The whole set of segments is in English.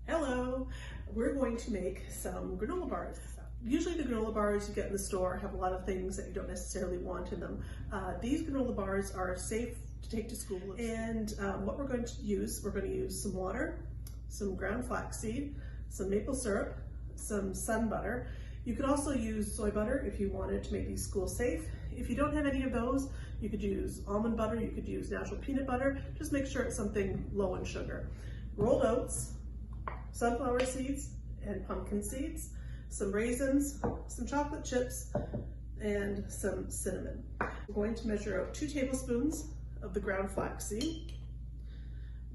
Hello, we're going to make some granola bars. Usually the granola bars you get in the store have a lot of things that you don't necessarily want in them. These granola bars are safe to take to school. And what we're going to use some water, some ground flaxseed, some maple syrup, some sun butter. You could also use soy butter if you wanted to make these school safe. If you don't have any of those, you could use almond butter, you could use natural peanut butter. Just make sure it's something low in sugar. Rolled oats, sunflower seeds and pumpkin seeds, some raisins, some chocolate chips, and some cinnamon. I'm going to measure out 2 tablespoons of the ground flaxseed.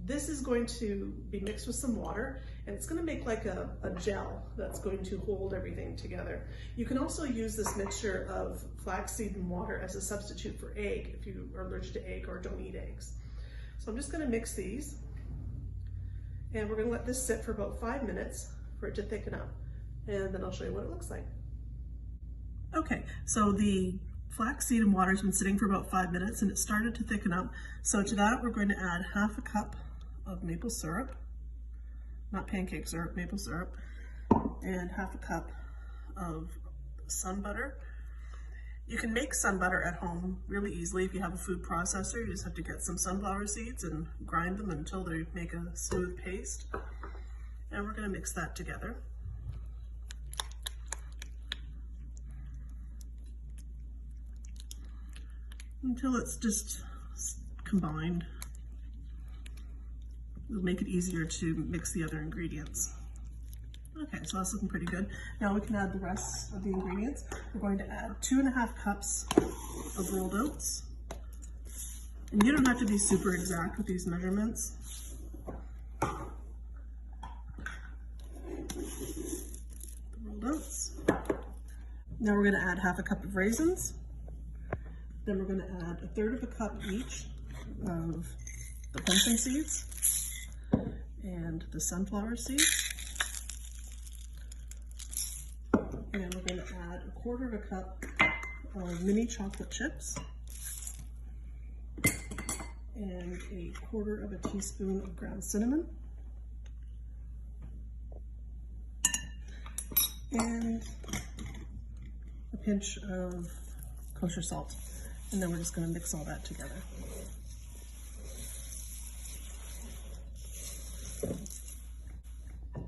This is going to be mixed with some water, and it's going to make like a gel that's going to hold everything together. You can also use this mixture of flaxseed and water as a substitute for egg if you are allergic to egg or don't eat eggs. So I'm just going to mix these, and we're going to let this sit for about 5 minutes for it to thicken up, and then I'll show you what it looks like. Okay, so the flaxseed and water has been sitting for about 5 minutes and it started to thicken up. So to that we're going to add half a cup of maple syrup, not pancake syrup, maple syrup, and half a cup of sun butter. You can make sun butter at home really easily if you have a food processor. You just have to get some sunflower seeds and grind them until they make a smooth paste. And we're going to mix that together. Until it's just combined. It'll make it easier to mix the other ingredients. Okay, so that's looking pretty good. Now we can add the rest of the ingredients. We're going to add 2½ cups of rolled oats. And you don't have to be super exact with these measurements. The rolled oats. Now we're going to add half a cup of raisins. Then we're going to add 1/3 cup each of the pumpkin seeds and the sunflower seeds. And we're going to add 1/4 cup of mini chocolate chips and 1/4 teaspoon of ground cinnamon and a pinch of kosher salt. And then we're just going to mix all that together.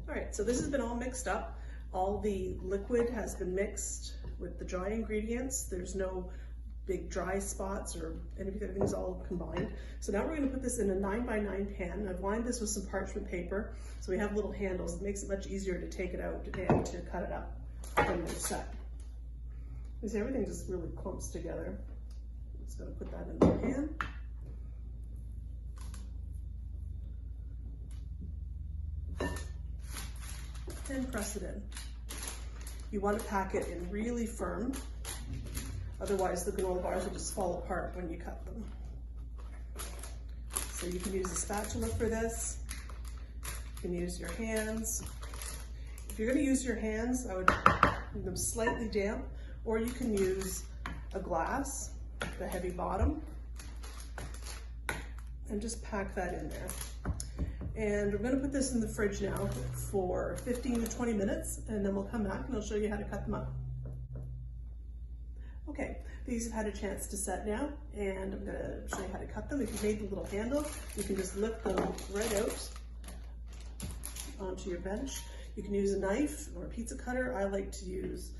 All right, so this has been all mixed up. All the liquid has been mixed with the dry ingredients. There's no big dry spots or anything, everything's all combined. So now we're going to put this in a 9x9 pan. I've lined this with some parchment paper, so we have little handles. It makes it much easier to take it out and to cut it up when they're set. You see, everything just really clumps together. Just going to put that in the pan. And press it in. You want to pack it in really firm, otherwise the granola bars will just fall apart when you cut them. So you can use a spatula for this. You can use your hands. If you're going to use your hands, I would leave them slightly damp, or you can use a glass with a heavy bottom and just pack that in there. And we're going to put this in the fridge now for 15 to 20 minutes, and then we'll come back and I'll show you how to cut them up. Okay, these have had a chance to set now, and I'm going to show you how to cut them. If you made the little handle, you can just lift them right out onto your bench. You can use a knife or a pizza cutter. I like to use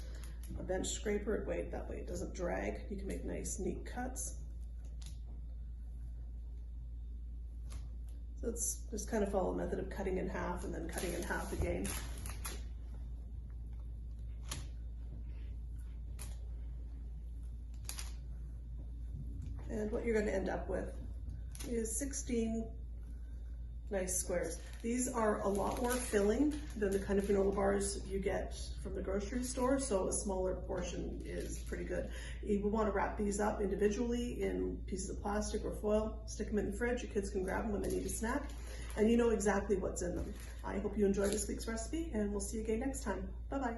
a bench scraper. That way it doesn't drag. You can make nice, neat cuts. So it's just kind of follow a method of cutting in half and then cutting in half again. And what you're going to end up with is 16 nice squares. These are a lot more filling than the kind of granola bars you get from the grocery store, so a smaller portion is pretty good. You will want to wrap these up individually in pieces of plastic or foil, stick them in the fridge. Your kids can grab them when they need a snack, and you know exactly what's in them. I hope you enjoyed this week's recipe, and we'll see you again next time. Bye-bye.